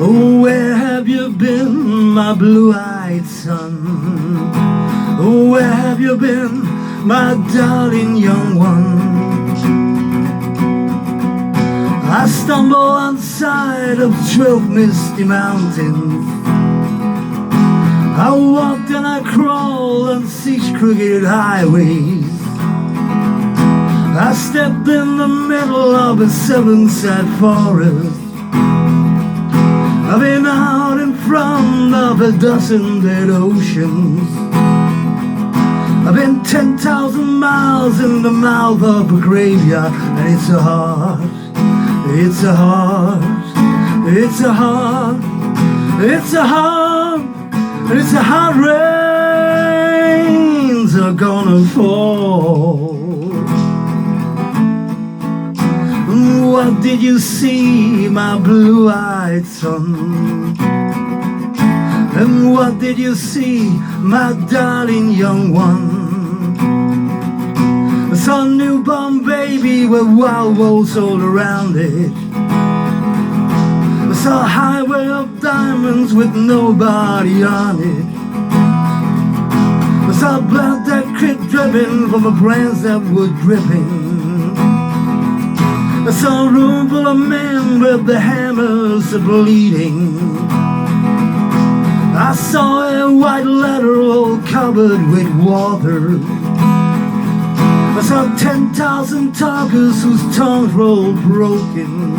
Oh, where have you been, my blue-eyed son? Oh, where have you been, my darling young one? I stumble on the side of 12 misty mountains. I walked and I crawled on 6 crooked highways. I stepped in the middle of a 7 sad forest. I've been out in front of a dozen dead oceans. I've been 10,000 miles in the mouth of a graveyard. And it's a heart, it's a heart, it's a heart, it's a heart, it's a heart. Rains are gonna fall. What did you see, my blue-eyed son? And what did you see, my darling young one? I saw a newborn baby with wild rose all around it. I saw a highway of diamonds with nobody on it. I saw blood that kept dripping from the brands that were dripping. I saw a room full of men with the hammers bleeding. I saw a white letter all covered with water. I saw 10,000 talkers whose tongues were all broken.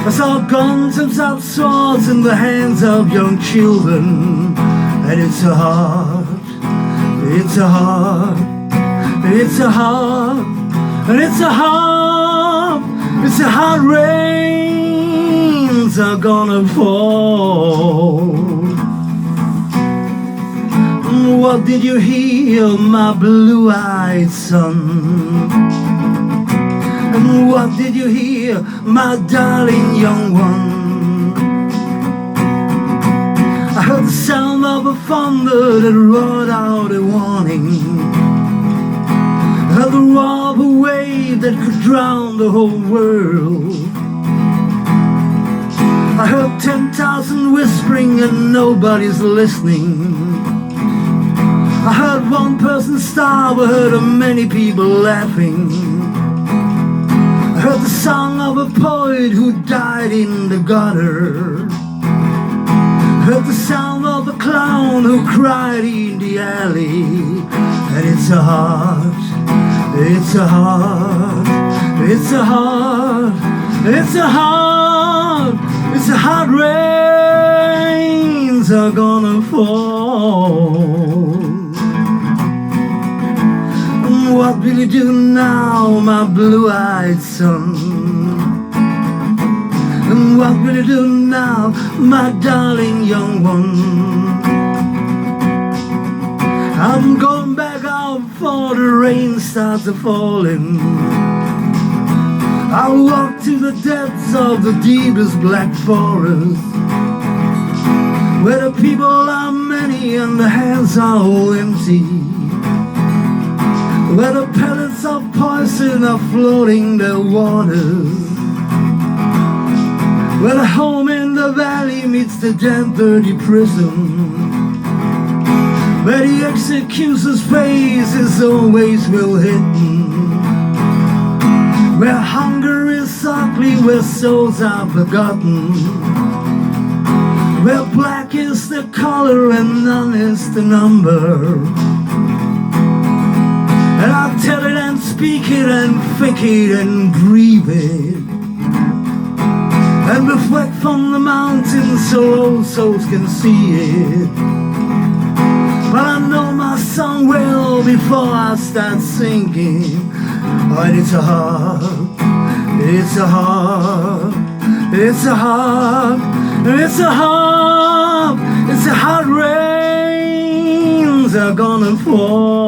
I saw guns and saw swords in the hands of young children. And it's a heart, it's a heart, it's a heart, and it's a heart, it's a heart. Rains are gonna fall. What did you hear, my blue-eyed son? And what did you hear, my darling young one? I heard the sound of a thunder that roared out a warning. I heard the roar of a wave that could drown the whole world. I heard 10,000 whispering and nobody's listening. I heard one person starve, I heard of many people laughing. I heard the song of a poet who died in the gutter. I heard the sound of a clown who cried in the alley. And it's a heart, it's a heart, it's a heart, it's a heart, it's a heart. Rains are gonna fall. What will you do now, my blue-eyed son? And what will you do now, my darling young one? I'm going back out before the rain starts falling. I'll walk to the depths of the deepest black forest, where the people are many and the hands are all empty, where the pellets of poison are floating their waters, where the home in the valley meets the damn dirty prison, where the executioner's face is always well hidden, where hunger is ugly, where souls are forgotten, where black is the color and none is the number. And I'll tell it and speak it and think it and breathe it, and reflect from the mountains so all souls can see it. But I know my song well before I start singing. And it's a heart, it's a heart, it's a heart, it's a heart, it's a heart. Rains are gonna fall.